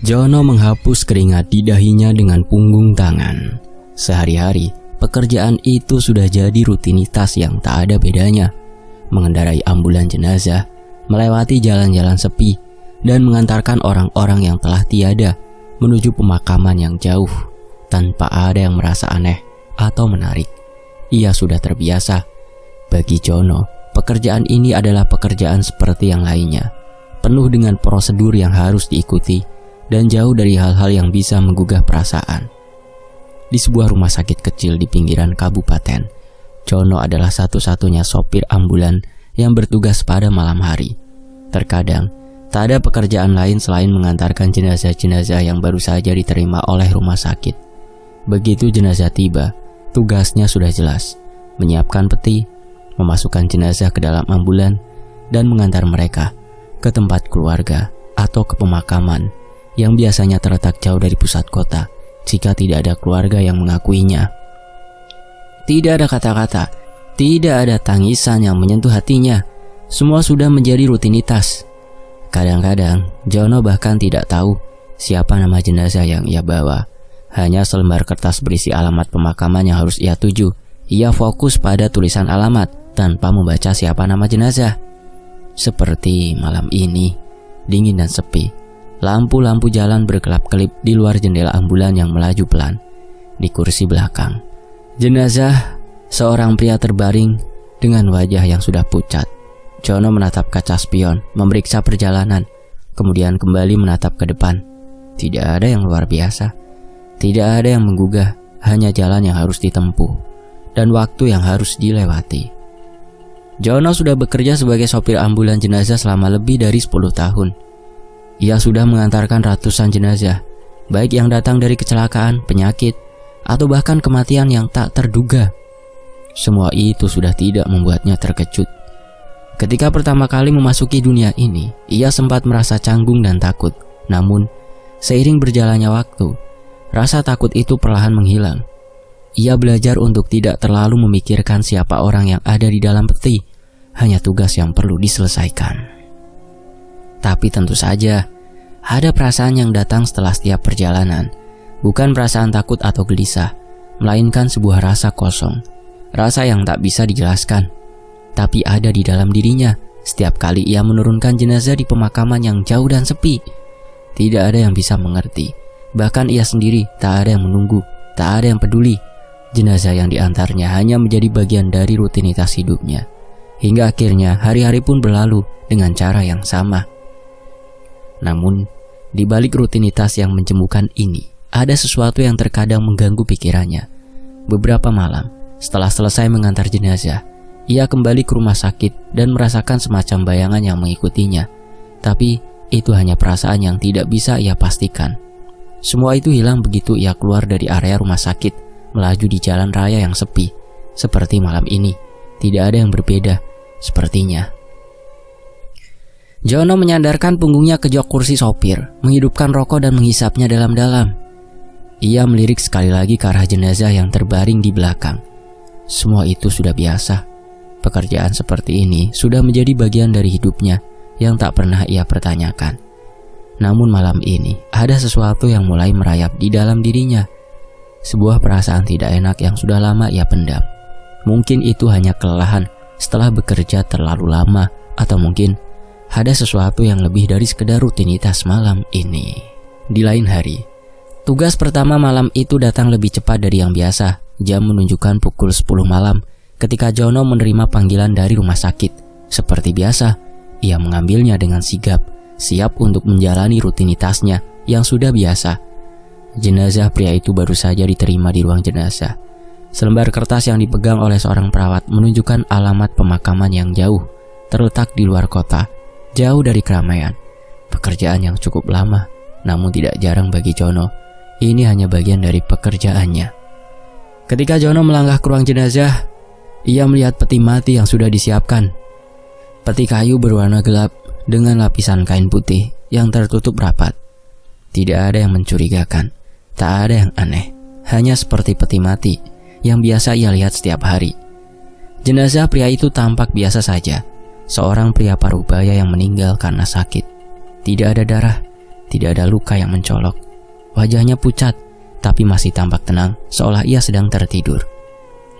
Jono menghapus keringat di dahinya dengan punggung tangan. Sehari-hari, pekerjaan itu sudah jadi rutinitas yang tak ada bedanya. Mengendarai ambulan jenazah, melewati jalan-jalan sepi, dan mengantarkan orang-orang yang telah tiada menuju pemakaman yang jauh, tanpa ada yang merasa aneh atau menarik. Ia sudah terbiasa. Bagi Jono, pekerjaan ini adalah pekerjaan seperti yang lainnya, penuh dengan prosedur yang harus diikuti, dan jauh dari hal-hal yang bisa menggugah perasaan. Di sebuah rumah sakit kecil di pinggiran kabupaten, Jono adalah satu-satunya sopir ambulan yang bertugas pada malam hari. Terkadang, tak ada pekerjaan lain selain mengantarkan jenazah-jenazah yang baru saja diterima oleh rumah sakit. Begitu jenazah tiba, tugasnya sudah jelas: menyiapkan peti, memasukkan jenazah ke dalam ambulan, dan mengantar mereka ke tempat keluarga atau ke pemakaman yang biasanya terletak jauh dari pusat kota jika tidak ada keluarga yang mengakuinya. Tidak ada kata-kata, tidak ada tangisan yang menyentuh hatinya. Semua sudah menjadi rutinitas. Kadang-kadang, Jono bahkan tidak tahu siapa nama jenazah yang ia bawa. Hanya selembar kertas berisi alamat pemakaman yang harus ia tuju. Ia fokus pada tulisan alamat tanpa membaca siapa nama jenazah. Seperti malam ini, dingin dan sepi. Lampu-lampu jalan berkelap-kelip di luar jendela ambulan yang melaju pelan. Di kursi belakang, jenazah seorang pria terbaring dengan wajah yang sudah pucat. Jono menatap kaca spion, memeriksa perjalanan, kemudian kembali menatap ke depan. Tidak ada yang luar biasa, tidak ada yang menggugah, hanya jalan yang harus ditempuh dan waktu yang harus dilewati. Jono sudah bekerja sebagai sopir ambulan jenazah selama lebih dari 10 tahun. Ia sudah mengantarkan ratusan jenazah, baik yang datang dari kecelakaan, penyakit, atau bahkan kematian yang tak terduga. Semua itu sudah tidak membuatnya terkejut. Ketika pertama kali memasuki dunia ini, ia sempat merasa canggung dan takut. Namun, seiring berjalannya waktu, rasa takut itu perlahan menghilang. Ia belajar untuk tidak terlalu memikirkan siapa orang yang ada di dalam peti, hanya tugas yang perlu diselesaikan. Tapi tentu saja, ada perasaan yang datang setelah setiap perjalanan. Bukan perasaan takut atau gelisah, melainkan sebuah rasa kosong. Rasa yang tak bisa dijelaskan, tapi ada di dalam dirinya setiap kali ia menurunkan jenazah di pemakaman yang jauh dan sepi. Tidak ada yang bisa mengerti. Bahkan ia sendiri tak ada yang menunggu, tak ada yang peduli. Jenazah yang diantarnya hanya menjadi bagian dari rutinitas hidupnya. Hingga akhirnya hari-hari pun berlalu dengan cara yang sama. Namun, di balik rutinitas yang menjemukan ini, ada sesuatu yang terkadang mengganggu pikirannya. Beberapa malam, setelah selesai mengantar jenazah, ia kembali ke rumah sakit dan merasakan semacam bayangan yang mengikutinya. Tapi, itu hanya perasaan yang tidak bisa ia pastikan. Semua itu hilang begitu ia keluar dari area rumah sakit, melaju di jalan raya yang sepi. Seperti malam ini, tidak ada yang berbeda, sepertinya. Jono menyandarkan punggungnya ke jok kursi sopir, menghidupkan rokok dan menghisapnya dalam-dalam. Ia melirik sekali lagi ke arah jenazah yang terbaring di belakang. Semua itu sudah biasa. Pekerjaan seperti ini sudah menjadi bagian dari hidupnya yang tak pernah ia pertanyakan. Namun malam ini, ada sesuatu yang mulai merayap di dalam dirinya. Sebuah perasaan tidak enak yang sudah lama ia pendam. Mungkin itu hanya kelelahan setelah bekerja terlalu lama, atau mungkin ada sesuatu yang lebih dari sekedar rutinitas malam ini. Di lain hari, tugas pertama malam itu datang lebih cepat dari yang biasa. Jam menunjukkan pukul 10 malam ketika Jono menerima panggilan dari rumah sakit. Seperti biasa, ia mengambilnya dengan sigap, siap untuk menjalani rutinitasnya yang sudah biasa. Jenazah pria itu baru saja diterima di ruang jenazah. Selembar kertas yang dipegang oleh seorang perawat menunjukkan alamat pemakaman yang jauh, terletak di luar kota, jauh dari keramaian. Pekerjaan yang cukup lama, namun tidak jarang bagi Jono. Ini hanya bagian dari pekerjaannya. Ketika Jono melangkah ke ruang jenazah, ia melihat peti mati yang sudah disiapkan. Peti kayu berwarna gelap dengan lapisan kain putih yang tertutup rapat. Tidak ada yang mencurigakan, tak ada yang aneh, hanya seperti peti mati yang biasa ia lihat setiap hari. Jenazah pria itu tampak biasa saja, seorang pria parubaya yang meninggal karena sakit. Tidak ada darah, Tidak ada luka yang mencolok. Wajahnya pucat, tapi masih tampak tenang, seolah ia sedang tertidur.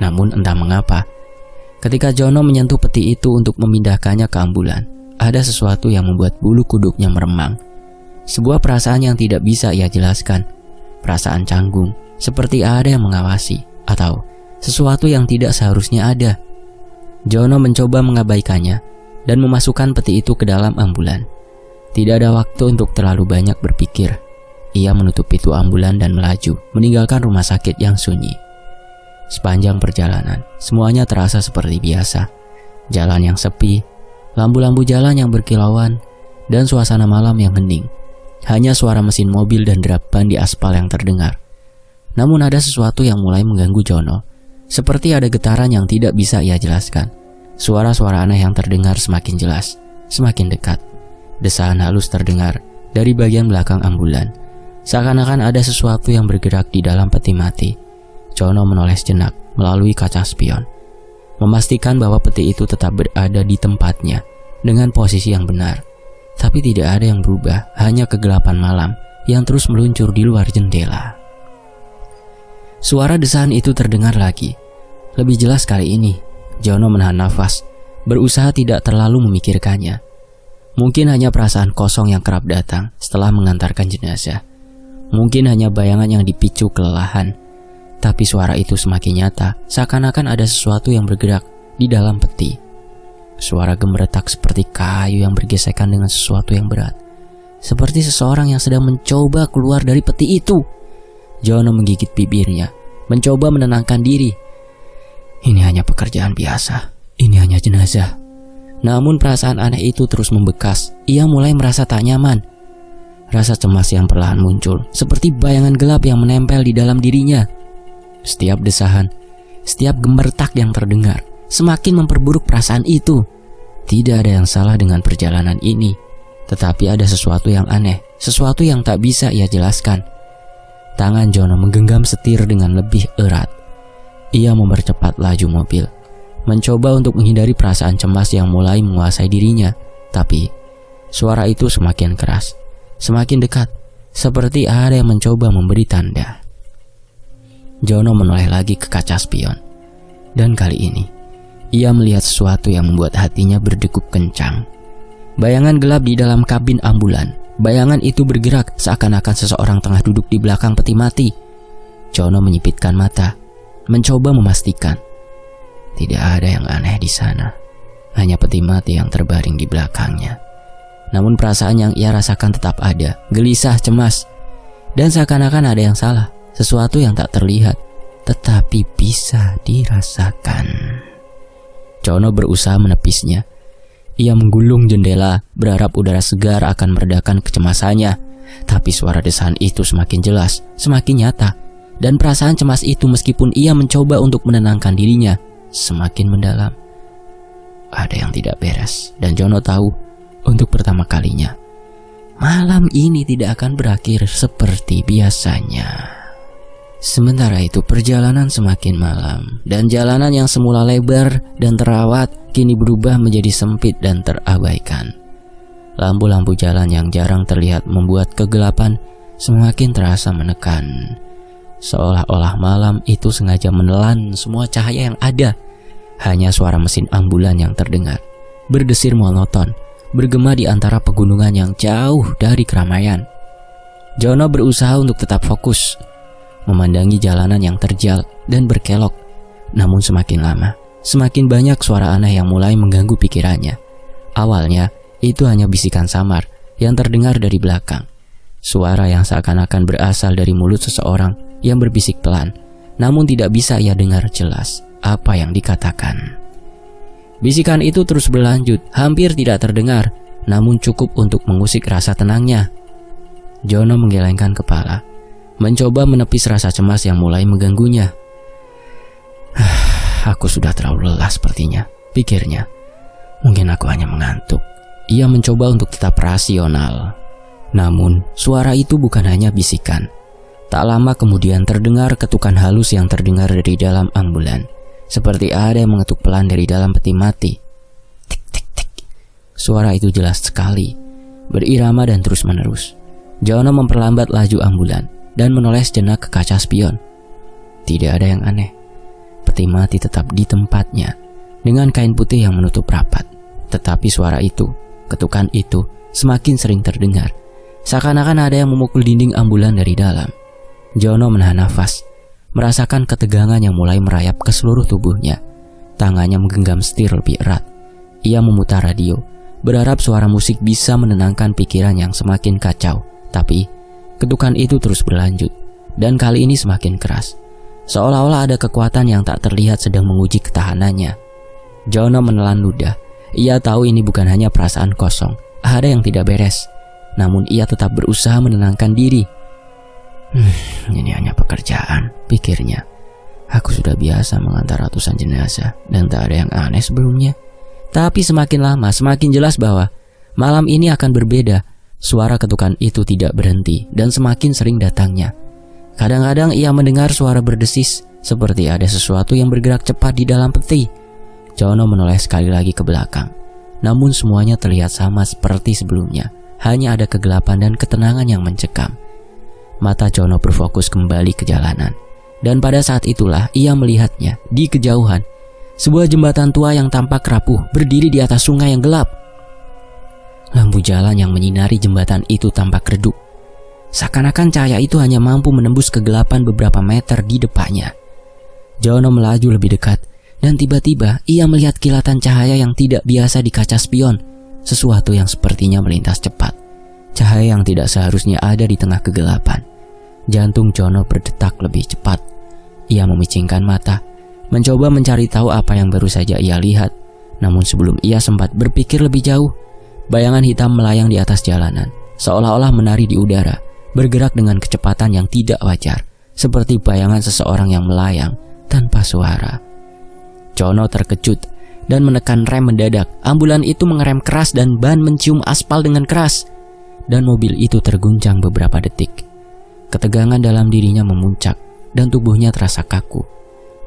Namun entah mengapa, ketika Jono menyentuh peti itu untuk memindahkannya ke ambulan, ada sesuatu yang membuat bulu kuduknya meremang. Sebuah perasaan yang tidak bisa ia jelaskan. Perasaan canggung, seperti ada yang mengawasi, atau sesuatu yang tidak seharusnya ada. Jono mencoba mengabaikannya dan memasukkan peti itu ke dalam ambulan. Tidak ada waktu untuk terlalu banyak berpikir. Ia menutup pintu ambulan dan melaju, meninggalkan rumah sakit yang sunyi. Sepanjang perjalanan, semuanya terasa seperti biasa. Jalan yang sepi, lampu-lampu jalan yang berkilauan, dan suasana malam yang hening. Hanya suara mesin mobil dan derap ban di aspal yang terdengar. Namun ada sesuatu yang mulai mengganggu Jono. Seperti ada getaran yang tidak bisa ia jelaskan. Suara-suara aneh yang terdengar semakin jelas, semakin dekat. Desahan halus terdengar dari bagian belakang ambulan. Seakan-akan ada sesuatu yang bergerak di dalam peti mati. Jono menoleh sejenak melalui kaca spion, memastikan bahwa peti itu tetap berada di tempatnya dengan posisi yang benar. Tapi tidak ada yang berubah, hanya kegelapan malam yang terus meluncur di luar jendela. Suara desahan itu terdengar lagi. Lebih jelas kali ini. Jono menahan nafas, berusaha tidak terlalu memikirkannya. Mungkin hanya perasaan kosong yang kerap datang setelah mengantarkan jenazah. Mungkin hanya bayangan yang dipicu kelelahan. Tapi suara itu semakin nyata, seakan-akan ada sesuatu yang bergerak di dalam peti. Suara gemeretak seperti kayu yang bergesekan dengan sesuatu yang berat. Seperti seseorang yang sedang mencoba keluar dari peti itu. Jono menggigit bibirnya, mencoba menenangkan diri. Ini hanya pekerjaan biasa, ini hanya jenazah. Namun perasaan aneh itu terus membekas. Ia mulai merasa tak nyaman. Rasa cemas yang perlahan muncul, seperti bayangan gelap yang menempel di dalam dirinya. Setiap desahan, setiap gemeretak yang terdengar semakin memperburuk perasaan itu. Tidak ada yang salah dengan perjalanan ini, tetapi ada sesuatu yang aneh, sesuatu yang tak bisa ia jelaskan. Tangan Jono menggenggam setir dengan lebih erat. Ia mempercepat laju mobil, mencoba untuk menghindari perasaan cemas yang mulai menguasai dirinya. Tapi suara itu semakin keras, semakin dekat, seperti ada yang mencoba memberi tanda. Jono menoleh lagi ke kaca spion, dan kali ini ia melihat sesuatu yang membuat hatinya berdegup kencang. Bayangan gelap di dalam kabin ambulan. Bayangan itu bergerak seakan-akan seseorang tengah duduk di belakang peti mati. Jono menyipitkan mata, mencoba memastikan. Tidak ada yang aneh di sana. Hanya peti mati yang terbaring di belakangnya. Namun perasaan yang ia rasakan tetap ada, gelisah, cemas. Dan seakan-akan ada yang salah, sesuatu yang tak terlihat, tetapi bisa dirasakan. Jono berusaha menepisnya. Ia menggulung jendela, berharap udara segar akan meredakan kecemasannya. Tapi suara desahan itu semakin jelas, semakin nyata. Dan perasaan cemas itu meskipun ia mencoba untuk menenangkan dirinya, semakin mendalam. Ada yang tidak beres, dan Jono tahu untuk pertama kalinya malam ini tidak akan berakhir seperti biasanya. Sementara itu perjalanan semakin malam, dan jalanan yang semula lebar dan terawat kini berubah menjadi sempit dan terabaikan. Lampu-lampu jalan yang jarang terlihat membuat kegelapan semakin terasa menekan. Seolah-olah malam itu sengaja menelan semua cahaya yang ada. Hanya suara mesin ambulan yang terdengar, berdesir monoton, bergema di antara pegunungan yang jauh dari keramaian. Jono berusaha untuk tetap fokus, memandangi jalanan yang terjal dan berkelok. Namun semakin lama, semakin banyak suara aneh yang mulai mengganggu pikirannya. Awalnya, itu hanya bisikan samar yang terdengar dari belakang. Suara yang seakan-akan berasal dari mulut seseorang yang berbisik pelan, namun tidak bisa ia dengar jelas apa yang dikatakan. Bisikan itu terus berlanjut, hampir tidak terdengar, namun cukup untuk mengusik rasa tenangnya. Jono menggelengkan kepala, mencoba menepis rasa cemas yang mulai mengganggunya. Aku sudah terlalu lelah sepertinya, pikirnya. Mungkin aku hanya mengantuk. Ia mencoba untuk tetap rasional. Namun, suara itu bukan hanya bisikan. Tak lama kemudian terdengar ketukan halus yang terdengar dari dalam ambulan. Seperti ada yang mengetuk pelan dari dalam peti mati. Tik tik tik. Suara itu jelas sekali, berirama dan terus menerus. Jono memperlambat laju ambulan dan menoleh sejenak ke kaca spion. Tidak ada yang aneh. Peti mati tetap di tempatnya dengan kain putih yang menutup rapat. Tetapi suara itu, ketukan itu semakin sering terdengar. Seakan-akan ada yang memukul dinding ambulan dari dalam. Jono menahan nafas, merasakan ketegangan yang mulai merayap ke seluruh tubuhnya. Tangannya menggenggam setir lebih erat. Ia memutar radio, berharap suara musik bisa menenangkan pikiran yang semakin kacau. Tapi ketukan itu terus berlanjut, dan kali ini semakin keras. Seolah-olah ada kekuatan yang tak terlihat sedang menguji ketahanannya. Jono menelan ludah. Ia tahu ini bukan hanya perasaan kosong, ada yang tidak beres. Namun ia tetap berusaha menenangkan diri. Ini hanya pekerjaan, pikirnya. Aku sudah biasa mengantar ratusan jenazah dan tak ada yang aneh sebelumnya. Tapi semakin lama semakin jelas bahwa malam ini akan berbeda. Suara ketukan itu tidak berhenti dan semakin sering datangnya. Kadang-kadang ia mendengar suara berdesis seperti ada sesuatu yang bergerak cepat di dalam peti. Jono menoleh sekali lagi ke belakang. Namun semuanya terlihat sama seperti sebelumnya. Hanya ada kegelapan dan ketenangan yang mencekam. Mata Jono berfokus kembali ke jalanan. Dan pada saat itulah ia melihatnya di kejauhan. Sebuah jembatan tua yang tampak rapuh berdiri di atas sungai yang gelap. Lampu jalan yang menyinari jembatan itu tampak redup. Seakan-akan cahaya itu hanya mampu menembus kegelapan beberapa meter di depannya. Jono melaju lebih dekat dan tiba-tiba ia melihat kilatan cahaya yang tidak biasa di kaca spion. Sesuatu yang sepertinya melintas cepat. Cahaya yang tidak seharusnya ada di tengah kegelapan. Jantung Jono berdetak lebih cepat. Ia memicingkan mata, mencoba mencari tahu apa yang baru saja ia lihat. Namun sebelum ia sempat berpikir lebih jauh, bayangan hitam melayang di atas jalanan, seolah-olah menari di udara, bergerak dengan kecepatan yang tidak wajar, seperti bayangan seseorang yang melayang tanpa suara. Jono terkejut dan menekan rem mendadak. Ambulan itu mengerem keras dan ban mencium aspal dengan keras, dan mobil itu terguncang beberapa detik. Ketegangan dalam dirinya memuncak dan tubuhnya terasa kaku.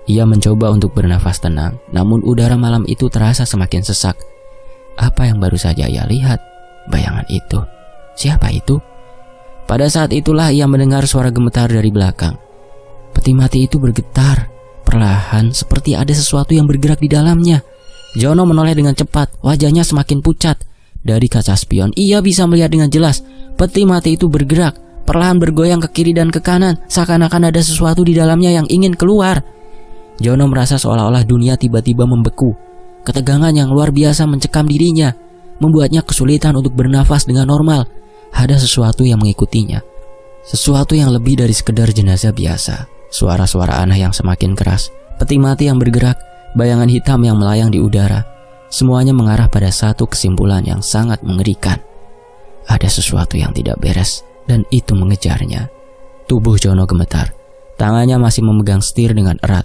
Ia mencoba untuk bernafas tenang, namun udara malam itu terasa semakin sesak. Apa yang baru saja ia lihat? Bayangan itu. Siapa itu? Pada saat itulah ia mendengar suara gemetar dari belakang. Peti mati itu bergetar, perlahan seperti ada sesuatu yang bergerak di dalamnya. Jono menoleh dengan cepat, wajahnya semakin pucat. Dari kaca spion, ia bisa melihat dengan jelas. Peti mati itu bergerak, perlahan bergoyang ke kiri dan ke kanan, seakan-akan ada sesuatu di dalamnya yang ingin keluar. Jono merasa seolah-olah dunia tiba-tiba membeku. Ketegangan yang luar biasa mencekam dirinya, membuatnya kesulitan untuk bernafas dengan normal. Ada sesuatu yang mengikutinya, sesuatu yang lebih dari sekedar jenazah biasa. Suara-suara aneh yang semakin keras, peti mati yang bergerak, bayangan hitam yang melayang di udara. Semuanya mengarah pada satu kesimpulan yang sangat mengerikan. Ada sesuatu yang tidak beres dan itu mengejarnya. Tubuh Jono gemetar, tangannya masih memegang setir dengan erat.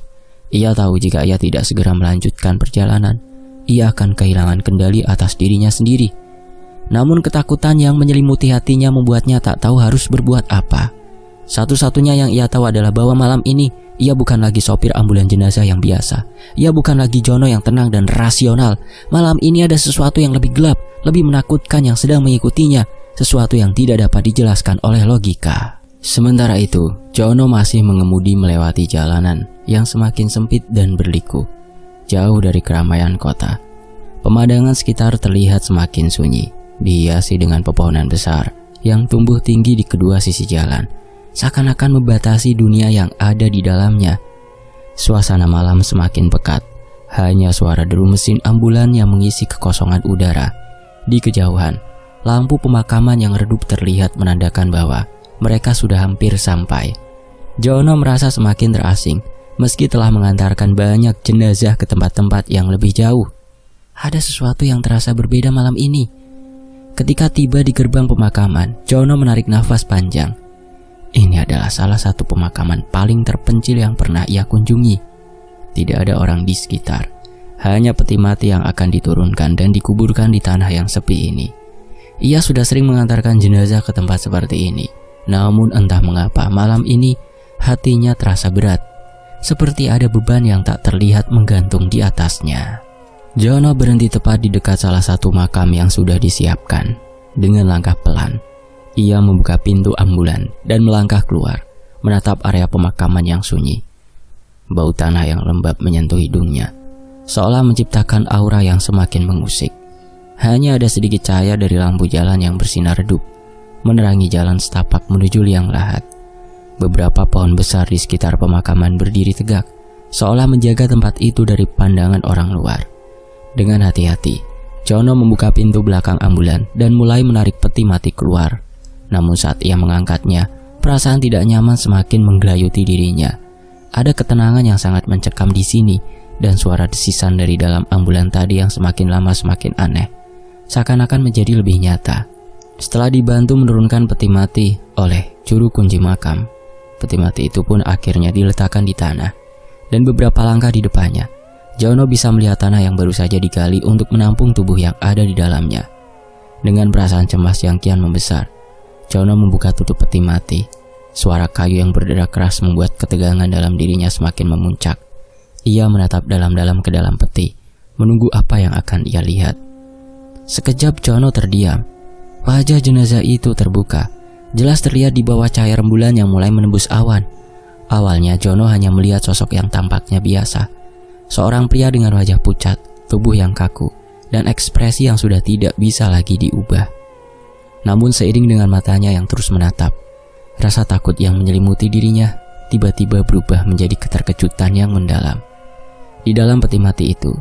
Ia tahu jika ia tidak segera melanjutkan perjalanan, ia akan kehilangan kendali atas dirinya sendiri. Namun ketakutan yang menyelimuti hatinya membuatnya tak tahu harus berbuat apa. Satu-satunya yang ia tahu adalah bahwa malam ini ia bukan lagi sopir ambulan jenazah yang biasa. Ia bukan lagi Jono yang tenang dan rasional. Malam ini ada sesuatu yang lebih gelap, lebih menakutkan yang sedang mengikutinya. Sesuatu yang tidak dapat dijelaskan oleh logika. Sementara itu, Jono masih mengemudi melewati jalanan yang semakin sempit dan berliku, jauh dari keramaian kota. Pemandangan sekitar terlihat semakin sunyi, dihiasi dengan pepohonan besar yang tumbuh tinggi di kedua sisi jalan, seakan-akan membatasi dunia yang ada di dalamnya. Suasana malam semakin pekat, hanya suara deru mesin ambulan yang mengisi kekosongan udara. Di kejauhan, lampu pemakaman yang redup terlihat menandakan bahwa mereka sudah hampir sampai. Jono merasa semakin terasing, meski telah mengantarkan banyak jenazah ke tempat-tempat yang lebih jauh. Ada sesuatu yang terasa berbeda malam ini. Ketika tiba di gerbang pemakaman, Jono menarik nafas panjang. Ini adalah salah satu pemakaman paling terpencil yang pernah ia kunjungi. Tidak ada orang di sekitar, hanya peti mati yang akan diturunkan dan dikuburkan di tanah yang sepi ini. Ia sudah sering mengantarkan jenazah ke tempat seperti ini. Namun entah mengapa malam ini hatinya terasa berat, seperti ada beban yang tak terlihat menggantung di atasnya. Jono berhenti tepat di dekat salah satu makam yang sudah disiapkan. Dengan langkah pelan, Ia membuka pintu ambulan dan melangkah keluar, menatap area pemakaman yang sunyi. Bau tanah yang lembab menyentuh hidungnya, seolah menciptakan aura yang semakin mengusik. Hanya ada sedikit cahaya dari lampu jalan yang bersinar redup, menerangi jalan setapak menuju liang lahat. Beberapa pohon besar di sekitar pemakaman berdiri tegak, seolah menjaga tempat itu dari pandangan orang luar. Dengan hati-hati, Jono membuka pintu belakang ambulan dan mulai menarik peti mati keluar. Namun saat ia mengangkatnya, perasaan tidak nyaman semakin menggelayuti dirinya. Ada ketenangan yang sangat mencekam di sini, dan suara desisan dari dalam ambulan tadi yang semakin lama semakin aneh, seakan-akan menjadi lebih nyata. Setelah dibantu menurunkan peti mati oleh juru kunci makam, peti mati itu pun akhirnya diletakkan di tanah, dan beberapa langkah di depannya, Jono bisa melihat tanah yang baru saja digali untuk menampung tubuh yang ada di dalamnya. Dengan perasaan cemas yang kian membesar, Jono membuka tutup peti mati. Suara kayu yang berderak keras membuat ketegangan dalam dirinya semakin memuncak. Ia menatap dalam-dalam ke dalam peti, menunggu apa yang akan ia lihat. Sekejap Jono terdiam. Wajah jenazah itu terbuka, jelas terlihat di bawah cahaya rembulan yang mulai menembus awan. Awalnya Jono hanya melihat sosok yang tampaknya biasa. Seorang pria dengan wajah pucat, tubuh yang kaku, dan ekspresi yang sudah tidak bisa lagi diubah. Namun seiring dengan matanya yang terus menatap, rasa takut yang menyelimuti dirinya tiba-tiba berubah menjadi keterkejutan yang mendalam. Di dalam peti mati itu,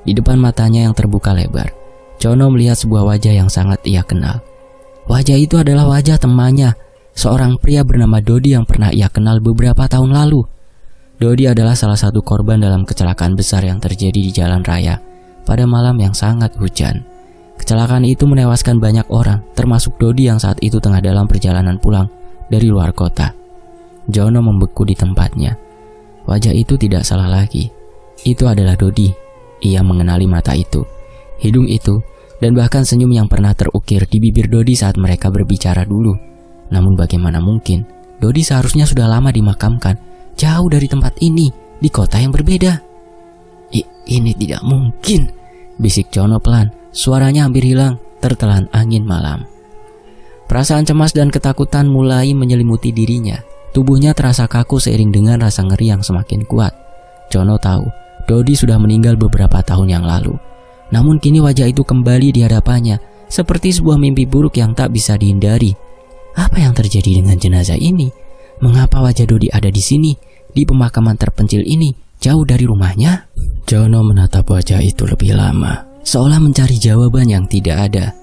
di depan matanya yang terbuka lebar, Jono melihat sebuah wajah yang sangat ia kenal. Wajah itu adalah wajah temannya, seorang pria bernama Dodi yang pernah ia kenal beberapa tahun lalu. Dodi adalah salah satu korban dalam kecelakaan besar yang terjadi di jalan raya pada malam yang sangat hujan. Kecelakaan itu menewaskan banyak orang, termasuk Dodi yang saat itu tengah dalam perjalanan pulang dari luar kota. Jono membeku di tempatnya. Wajah itu tidak salah lagi. Itu adalah Dodi. Ia mengenali mata itu, hidung itu, dan bahkan senyum yang pernah terukir di bibir Dodi saat mereka berbicara dulu. Namun bagaimana mungkin Dodi seharusnya sudah lama dimakamkan, jauh dari tempat ini, di kota yang berbeda. Ini tidak mungkin, bisik Jono pelan. Suaranya hampir hilang, tertelan angin malam. Perasaan cemas dan ketakutan mulai menyelimuti dirinya. Tubuhnya terasa kaku seiring dengan rasa ngeri yang semakin kuat. Jono tahu, Dodi sudah meninggal beberapa tahun yang lalu. Namun kini wajah itu kembali di hadapannya, seperti sebuah mimpi buruk yang tak bisa dihindari. Apa yang terjadi dengan jenazah ini? Mengapa wajah Dodi ada di sini, di pemakaman terpencil ini, jauh dari rumahnya? Jono menatap wajah itu lebih lama, seolah mencari jawaban yang tidak ada.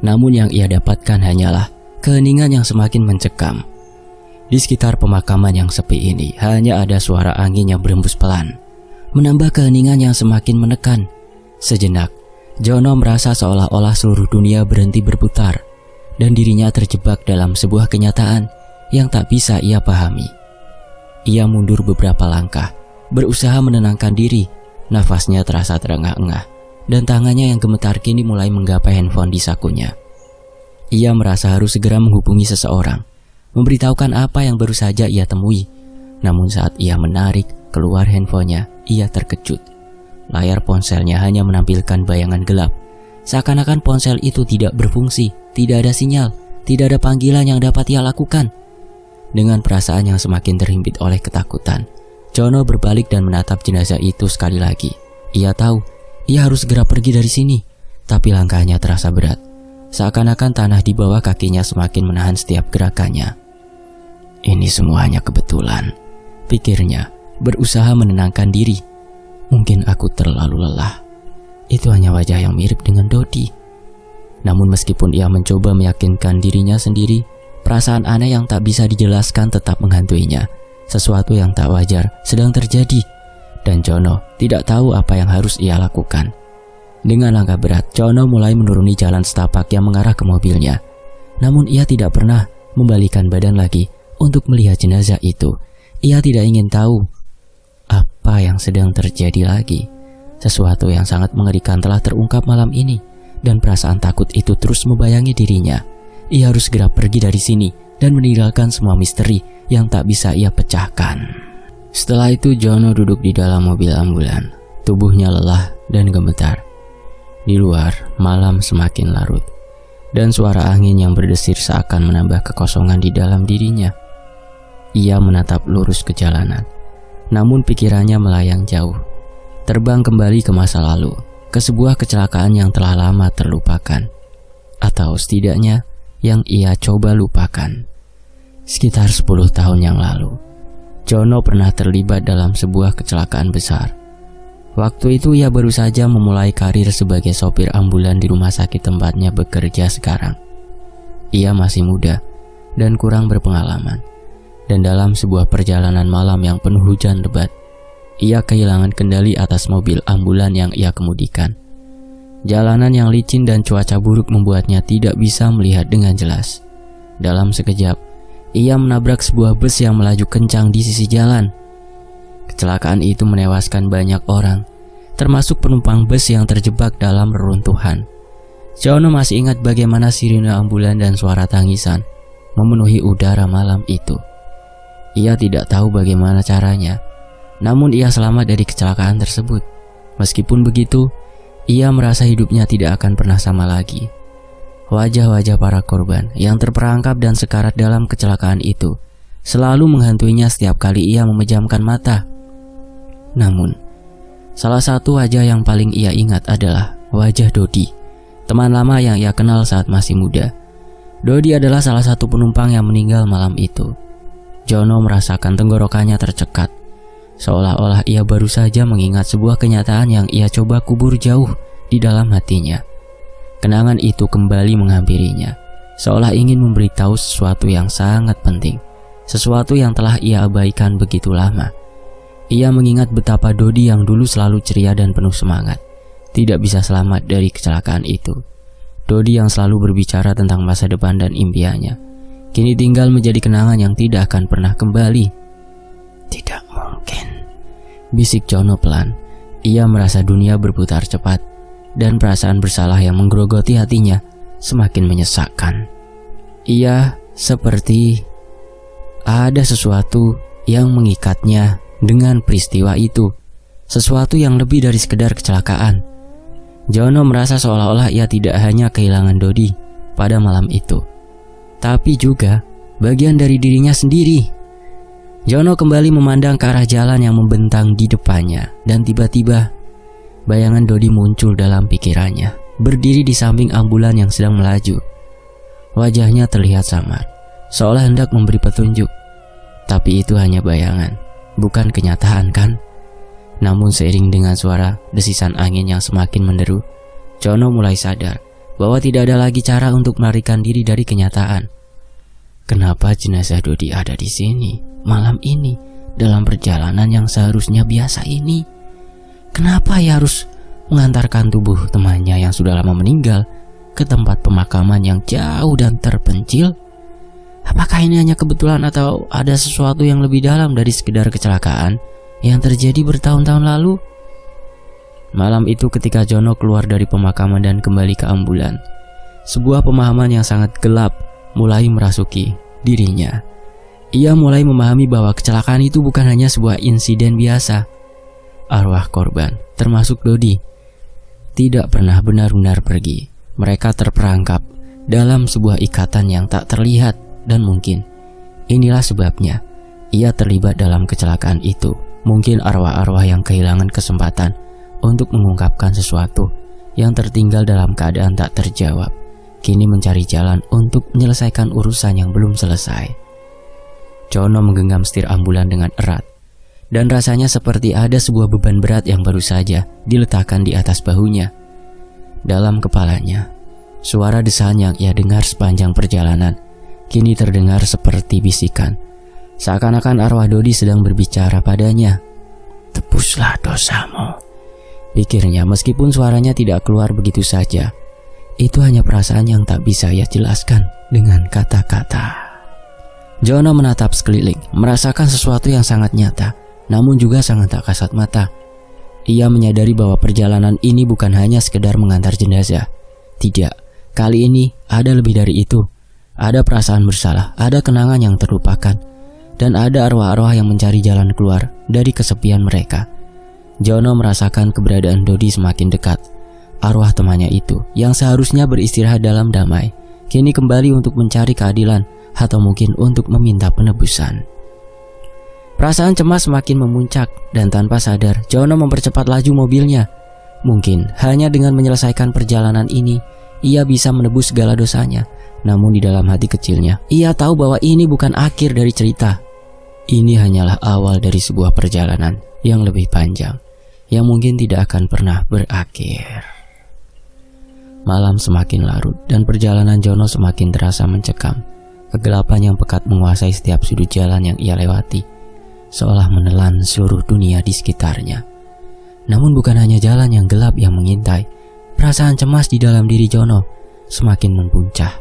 Namun yang ia dapatkan hanyalah keheningan yang semakin mencekam. Di sekitar pemakaman yang sepi ini hanya ada suara angin yang berembus pelan, menambah keheningan yang semakin menekan. Sejenak, Jono merasa seolah-olah seluruh dunia berhenti berputar, dan dirinya terjebak dalam sebuah kenyataan yang tak bisa ia pahami. Ia mundur beberapa langkah, berusaha menenangkan diri. Nafasnya terasa terengah-engah, dan tangannya yang gemetar kini mulai menggapai handphone di sakunya. Ia merasa harus segera menghubungi seseorang, memberitahukan apa yang baru saja ia temui. Namun saat ia menarik keluar handphonenya, ia terkejut. Layar ponselnya hanya menampilkan bayangan gelap. Seakan-akan ponsel itu tidak berfungsi, tidak ada sinyal, tidak ada panggilan yang dapat ia lakukan. Dengan perasaan yang semakin terhimpit oleh ketakutan, Jono berbalik dan menatap jenazah itu sekali lagi. Ia tahu, ia harus segera pergi dari sini, tapi langkahnya terasa berat. Seakan-akan tanah di bawah kakinya semakin menahan setiap gerakannya. Ini semuanya kebetulan, pikirnya, berusaha menenangkan diri. Mungkin aku terlalu lelah. Itu hanya wajah yang mirip dengan Dodi. Namun meskipun ia mencoba meyakinkan dirinya sendiri, perasaan aneh yang tak bisa dijelaskan tetap menghantuinya. Sesuatu yang tak wajar sedang terjadi, dan Jono tidak tahu apa yang harus ia lakukan. Dengan langkah berat, Jono mulai menuruni jalan setapak yang mengarah ke mobilnya. Namun ia tidak pernah membalikan badan lagi untuk melihat jenazah itu. Ia tidak ingin tahu apa yang sedang terjadi lagi. Sesuatu yang sangat mengerikan telah terungkap malam ini, dan perasaan takut itu terus membayangi dirinya. Ia harus segera pergi dari sini dan meninggalkan semua misteri yang tak bisa ia pecahkan. Setelah itu Jono duduk di dalam mobil ambulan. Tubuhnya lelah dan gemetar. Di luar, malam semakin larut. dan suara angin yang berdesir seakan menambah kekosongan di dalam dirinya. Ia menatap lurus ke jalanan, namun pikirannya melayang jauh, terbang kembali ke masa lalu, ke sebuah kecelakaan yang telah lama terlupakan, atau setidaknya yang ia coba lupakan. Sekitar 10 tahun yang lalu, Jono pernah terlibat dalam sebuah kecelakaan besar. Waktu itu ia baru saja memulai karir sebagai sopir ambulan di rumah sakit tempatnya bekerja sekarang. Ia masih muda dan kurang berpengalaman, dan dalam sebuah perjalanan malam yang penuh hujan lebat, ia kehilangan kendali atas mobil ambulan yang ia kemudikan. Jalanan yang licin dan cuaca buruk membuatnya tidak bisa melihat dengan jelas. Dalam sekejap, ia menabrak sebuah bus yang melaju kencang di sisi jalan. Kecelakaan itu menewaskan banyak orang, termasuk penumpang bus yang terjebak dalam reruntuhan. Jono masih ingat bagaimana sirine ambulan dan suara tangisan memenuhi udara malam itu. Ia tidak tahu bagaimana caranya, namun ia selamat dari kecelakaan tersebut. Meskipun begitu, ia merasa hidupnya tidak akan pernah sama lagi. Wajah-wajah para korban yang terperangkap dan sekarat dalam kecelakaan itu selalu menghantuinya setiap kali ia memejamkan mata. Namun, salah satu wajah yang paling ia ingat adalah wajah Dodi, teman lama yang ia kenal saat masih muda. Dodi adalah salah satu penumpang yang meninggal malam itu. Jono merasakan tenggorokannya tercekat, seolah-olah ia baru saja mengingat sebuah kenyataan yang ia coba kubur jauh di dalam hatinya. Kenangan itu kembali menghampirinya, seolah ingin memberitahu sesuatu yang sangat penting, sesuatu yang telah ia abaikan begitu lama. Ia mengingat betapa Dodi yang dulu selalu ceria dan penuh semangat tidak bisa selamat dari kecelakaan itu. Dodi yang selalu berbicara tentang masa depan dan impiannya kini tinggal menjadi kenangan yang tidak akan pernah kembali. Tidak mungkin, bisik Jono pelan. Ia merasa dunia berputar cepat, dan perasaan bersalah yang menggerogoti hatinya semakin menyesakkan. Ia seperti ada sesuatu yang mengikatnya dengan peristiwa itu, sesuatu yang lebih dari sekedar kecelakaan. Jono merasa seolah-olah ia tidak hanya kehilangan Dodi pada malam itu, tapi juga bagian dari dirinya sendiri. Jono kembali memandang ke arah jalan yang membentang di depannya, dan tiba-tiba bayangan Dodi muncul dalam pikirannya, berdiri di samping ambulan yang sedang melaju. Wajahnya terlihat samar, seolah hendak memberi petunjuk. Tapi itu hanya bayangan, bukan kenyataan kan? Namun seiring dengan suara desisan angin yang semakin menderu, Jono mulai sadar bahwa tidak ada lagi cara untuk melarikan diri dari kenyataan. Kenapa jenazah Dodi ada di sini malam ini dalam perjalanan yang seharusnya biasa ini? Kenapa ia harus mengantarkan tubuh temannya yang sudah lama meninggal ke tempat pemakaman yang jauh dan terpencil? Apakah ini hanya kebetulan atau ada sesuatu yang lebih dalam dari sekedar kecelakaan yang terjadi bertahun-tahun lalu? Malam itu ketika Jono keluar dari pemakaman dan kembali ke ambulan, sebuah pemahaman yang sangat gelap mulai merasuki dirinya. Ia mulai memahami bahwa kecelakaan itu bukan hanya sebuah insiden biasa. Arwah korban, termasuk Dodi, tidak pernah benar-benar pergi. Mereka terperangkap dalam sebuah ikatan yang tak terlihat, dan mungkin inilah sebabnya ia terlibat dalam kecelakaan itu. Mungkin arwah-arwah yang kehilangan kesempatan untuk mengungkapkan sesuatu yang tertinggal dalam keadaan tak terjawab, kini mencari jalan untuk menyelesaikan urusan yang belum selesai. Jono menggenggam setir ambulan dengan erat, dan rasanya seperti ada sebuah beban berat yang baru saja diletakkan di atas bahunya. Dalam kepalanya, suara desahan yang ia dengar sepanjang perjalanan kini terdengar seperti bisikan, seakan-akan arwah Dodi sedang berbicara padanya. Tebuslah dosamu, pikirnya meskipun suaranya tidak keluar begitu saja. Itu hanya perasaan yang tak bisa ia jelaskan dengan kata-kata. Jono menatap sekeliling, merasakan sesuatu yang sangat nyata, namun juga sangat tak kasat mata. Ia menyadari bahwa perjalanan ini bukan hanya sekedar mengantar jenazah. Tidak, kali ini ada lebih dari itu. Ada perasaan bersalah, ada kenangan yang terlupakan, dan ada arwah-arwah yang mencari jalan keluar dari kesepian mereka. Jono merasakan keberadaan Dodi semakin dekat. Arwah temannya itu yang seharusnya beristirahat dalam damai kini kembali untuk mencari keadilan atau mungkin untuk meminta penebusan. Perasaan cemas semakin memuncak dan tanpa sadar Jono mempercepat laju mobilnya. Mungkin hanya dengan menyelesaikan perjalanan ini ia bisa menebus segala dosanya. Namun di dalam hati kecilnya ia tahu bahwa ini bukan akhir dari cerita. Ini hanyalah awal dari sebuah perjalanan yang lebih panjang, yang mungkin tidak akan pernah berakhir. Malam semakin larut dan perjalanan Jono semakin terasa mencekam. Kegelapan yang pekat menguasai setiap sudut jalan yang ia lewati, seolah menelan seluruh dunia di sekitarnya. Namun bukan hanya jalan yang gelap yang mengintai, perasaan cemas di dalam diri Jono semakin mempuncah.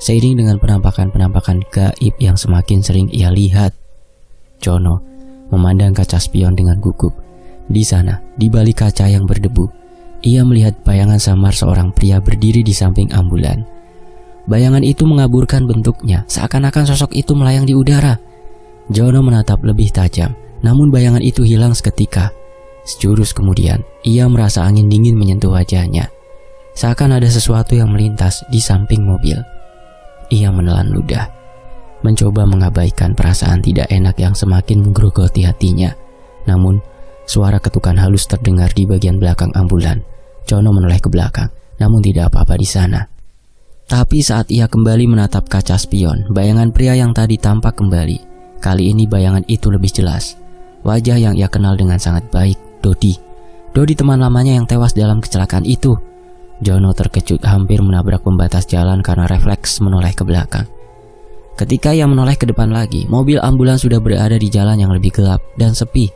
Seiring dengan penampakan-penampakan gaib yang semakin sering ia lihat, Jono memandang kaca spion dengan gugup. Di sana, di balik kaca yang berdebu, ia melihat bayangan samar seorang pria berdiri di samping ambulan. Bayangan itu mengaburkan bentuknya, seakan-akan sosok itu melayang di udara. Jono menatap lebih tajam, namun bayangan itu hilang seketika. Sejurus kemudian, ia merasa angin dingin menyentuh wajahnya. Seakan ada sesuatu yang melintas di samping mobil. Ia menelan ludah, mencoba mengabaikan perasaan tidak enak yang semakin menggerogoti hatinya. Namun, suara ketukan halus terdengar di bagian belakang ambulan. Jono menoleh ke belakang, namun tidak apa-apa di sana. Tapi saat ia kembali menatap kaca spion, bayangan pria yang tadi tampak kembali. Kali ini bayangan itu lebih jelas. Wajah yang ia kenal dengan sangat baik, Dodi. Dodi teman lamanya yang tewas dalam kecelakaan itu. Jono terkejut hampir menabrak pembatas jalan karena refleks menoleh ke belakang. Ketika ia menoleh ke depan lagi, mobil ambulans sudah berada di jalan yang lebih gelap dan sepi.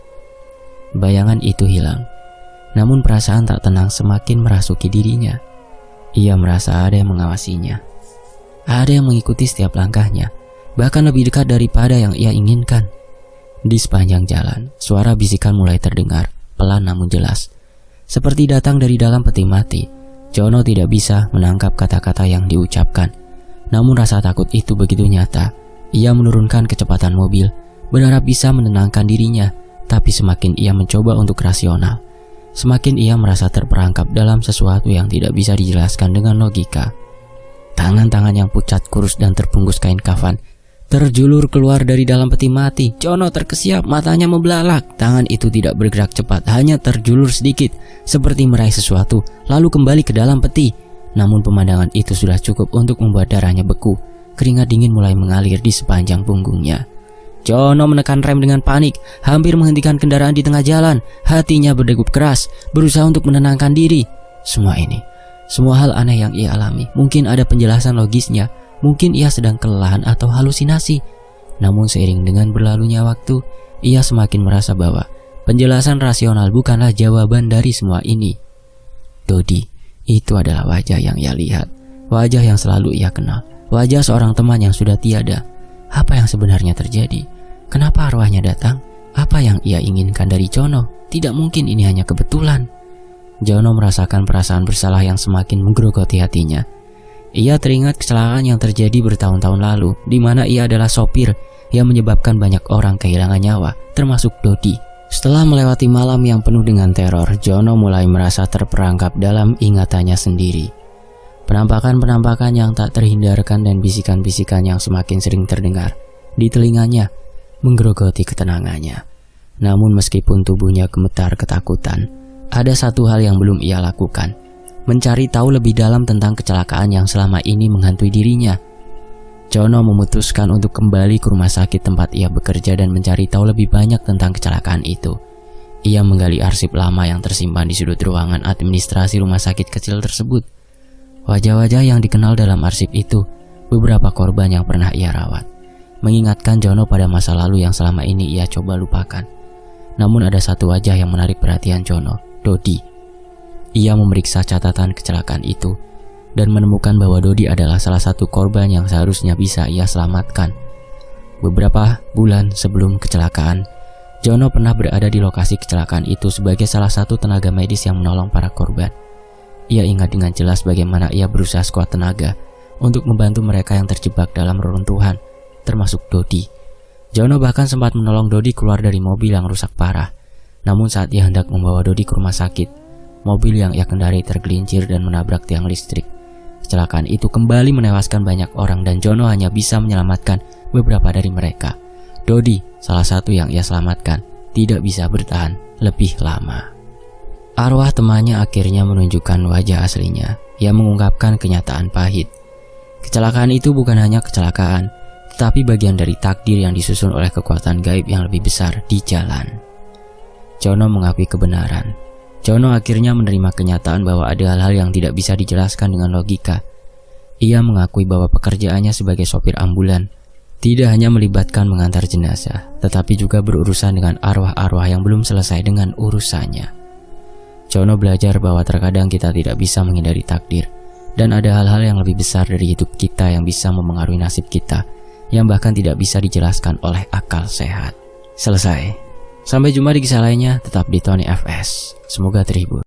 Bayangan itu hilang. Namun perasaan tak tenang semakin merasuki dirinya. Ia merasa ada yang mengawasinya. Ada yang mengikuti setiap langkahnya, bahkan lebih dekat daripada yang ia inginkan. Di sepanjang jalan, suara bisikan mulai terdengar, pelan namun jelas. Seperti datang dari dalam peti mati. Jono tidak bisa menangkap kata-kata yang diucapkan. Namun rasa takut itu begitu nyata. Ia menurunkan kecepatan mobil, berharap bisa menenangkan dirinya. Tapi semakin ia mencoba untuk rasional, semakin ia merasa terperangkap dalam sesuatu yang tidak bisa dijelaskan dengan logika. Tangan-tangan yang pucat kurus dan terbungkus kain kafan terjulur keluar dari dalam peti mati. Jono terkesiap, matanya membelalak. Tangan itu tidak bergerak cepat, hanya terjulur sedikit, seperti meraih sesuatu, lalu kembali ke dalam peti. Namun pemandangan itu sudah cukup untuk membuat darahnya beku. Keringat dingin mulai mengalir di sepanjang punggungnya. Jono menekan rem dengan panik, hampir menghentikan kendaraan di tengah jalan. Hatinya berdegup keras, berusaha untuk menenangkan diri. Semua hal aneh yang ia alami, mungkin ada penjelasan logisnya, mungkin ia sedang kelelahan atau halusinasi. Namun seiring dengan berlalunya waktu, ia semakin merasa bahwa penjelasan rasional bukanlah jawaban dari semua ini. Dodi, itu adalah wajah yang ia lihat, wajah yang selalu ia kenal, wajah seorang teman yang sudah tiada. Apa yang sebenarnya terjadi? Kenapa arwahnya datang? Apa yang ia inginkan dari Jono? Tidak mungkin ini hanya kebetulan. Jono merasakan perasaan bersalah yang semakin menggerogoti hatinya. Ia teringat kecelakaan yang terjadi bertahun-tahun lalu, di mana ia adalah sopir yang menyebabkan banyak orang kehilangan nyawa, termasuk Dodi. Setelah melewati malam yang penuh dengan teror, Jono mulai merasa terperangkap dalam ingatannya sendiri. Penampakan-penampakan yang tak terhindarkan dan bisikan-bisikan yang semakin sering terdengar di telinganya menggerogoti ketenangannya. Namun meskipun tubuhnya gemetar ketakutan, ada satu hal yang belum ia lakukan, mencari tahu lebih dalam tentang kecelakaan yang selama ini menghantui dirinya. Jono memutuskan untuk kembali ke rumah sakit tempat ia bekerja dan mencari tahu lebih banyak tentang kecelakaan itu. Ia menggali arsip lama yang tersimpan di sudut ruangan administrasi rumah sakit kecil tersebut. Wajah-wajah yang dikenal dalam arsip itu, beberapa korban yang pernah ia rawat, mengingatkan Jono pada masa lalu yang selama ini ia coba lupakan. Namun ada satu wajah yang menarik perhatian Jono, Dodi. Ia memeriksa catatan kecelakaan itu dan menemukan bahwa Dodi adalah salah satu korban yang seharusnya bisa ia selamatkan. Beberapa bulan sebelum kecelakaan, Jono pernah berada di lokasi kecelakaan itu sebagai salah satu tenaga medis yang menolong para korban. Ia ingat dengan jelas bagaimana ia berusaha sekuat tenaga untuk membantu mereka yang terjebak dalam reruntuhan, termasuk Dodi. Jono bahkan sempat menolong Dodi keluar dari mobil yang rusak parah. Namun saat ia hendak membawa Dodi ke rumah sakit, mobil yang ia kendarai tergelincir dan menabrak tiang listrik. Kecelakaan itu kembali menewaskan banyak orang dan Jono hanya bisa menyelamatkan beberapa dari mereka. Dodi, salah satu yang ia selamatkan, tidak bisa bertahan lebih lama. Arwah temannya akhirnya menunjukkan wajah aslinya. Ia mengungkapkan kenyataan pahit. Kecelakaan itu bukan hanya kecelakaan, tetapi bagian dari takdir yang disusun oleh kekuatan gaib yang lebih besar di jalan. Jono mengakui kebenaran. Jono akhirnya menerima kenyataan bahwa ada hal-hal yang tidak bisa dijelaskan dengan logika. Ia mengakui bahwa pekerjaannya sebagai sopir ambulan tidak hanya melibatkan mengantar jenazah, tetapi juga berurusan dengan arwah-arwah yang belum selesai dengan urusannya. Jono belajar bahwa terkadang kita tidak bisa menghindari takdir, dan ada hal-hal yang lebih besar dari hidup kita yang bisa memengaruhi nasib kita, yang bahkan tidak bisa dijelaskan oleh akal sehat. Selesai. Sampai jumpa di kisah lainnya, tetap di Tony FS. Semoga terhibur.